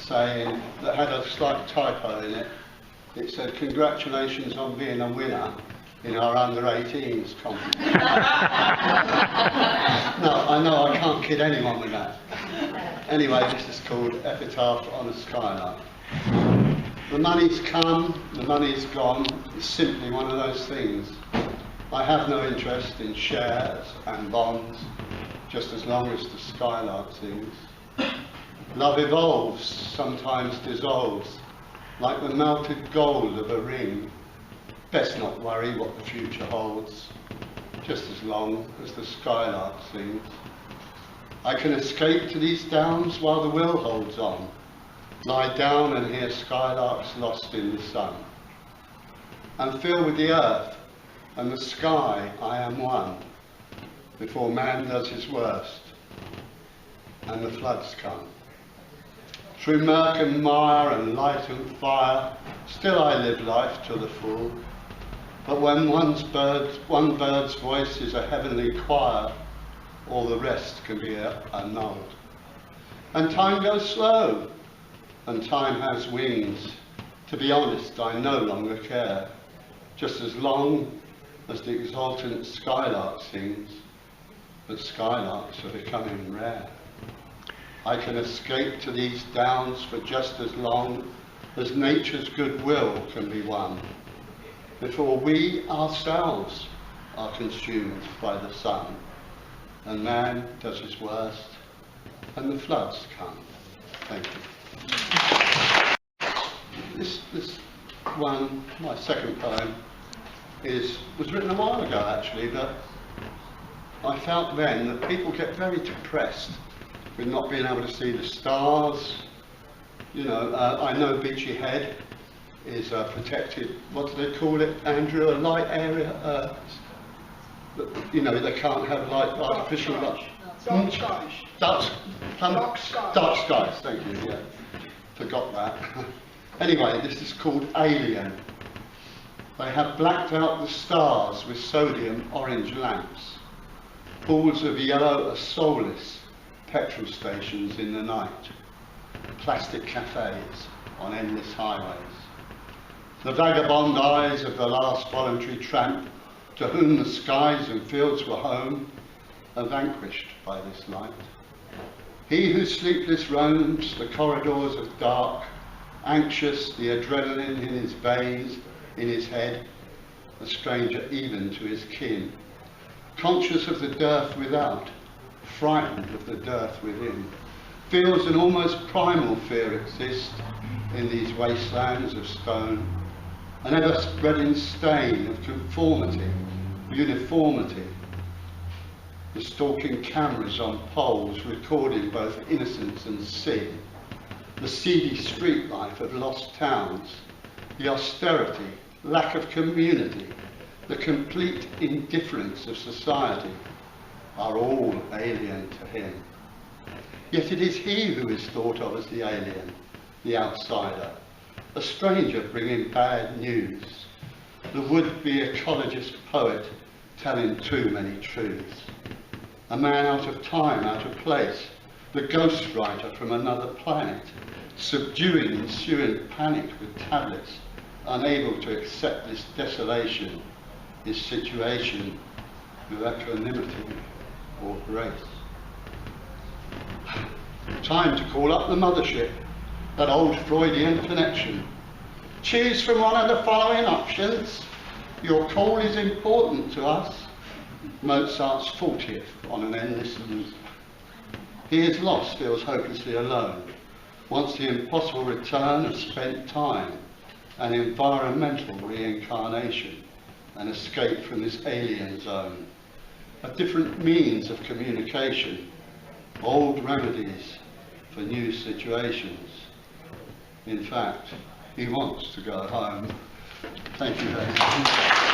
saying, that had a slight typo in it. It said, "Congratulations on being a winner in our under-18s competition." No, I know I can't kid anyone with that. Anyway, this is called Epitaph on a Skylark. The money's come, the money's gone. It's simply one of those things. I have no interest in shares and bonds, just as long as the Skylark sings. Love evolves, sometimes dissolves, like the melted gold of a ring. Best not worry what the future holds, just as long as the Skylark sings. I can escape to these downs while the will holds on, lie down and hear skylarks lost in the sun, and feel with the earth and the sky I am one, before man does his worst and the floods come. Through murk and mire and light and fire, still I live life to the full. But when one bird's voice is a heavenly choir, all the rest can be annulled. And time goes slow, and time has wings. To be honest, I no longer care, just as long as the exultant skylark sings. But skylarks are becoming rare. I can escape to these downs for just as long as nature's goodwill can be won, before we ourselves are consumed by the sun, and man does his worst, and the floods come. Thank you. This one, my second poem, was written a while ago actually, but I felt then that people get very depressed with not being able to see the stars. You know, I know Beachy Head is protected, what do they call it, Andrew, a light area? You know, they can't have light, artificial light. Dark skies. Dark skies, thank you, yeah. Forgot that. Anyway, this is called Alien. They have blacked out the stars with sodium orange lamps. Pools of yellow are soulless petrol stations in the night. Plastic cafes on endless highways. The vagabond eyes of the last voluntary tramp, to whom the skies and fields were home, are vanquished by this light. He who sleepless roams the corridors of dark, anxious, the adrenaline in his veins, in his head, a stranger even to his kin, conscious of the dearth without, frightened of the dearth within, feels an almost primal fear exist in these wastelands of stone, an ever-spreading stain of conformity, uniformity, the stalking cameras on poles recording both innocence and sin, the seedy street life of lost towns, the austerity, lack of community, the complete indifference of society are all alien to him. Yet it is he who is thought of as the alien, the outsider, a stranger bringing bad news, the would-be ecologist poet telling too many truths, a man out of time, out of place, the ghostwriter from another planet, subduing ensuing panic with tablets, unable to accept this desolation, this situation with equanimity or grace. Time to call up the mothership, that old Freudian connection. Choose from one of the following options. Your call is important to us. Mozart's 40th on an endless loop. He is lost, feels hopelessly alone, wants the impossible return of spent time, an environmental reincarnation, an escape from this alien zone, a different means of communication, old remedies for new situations. In fact, he wants to go home. Thank you very much.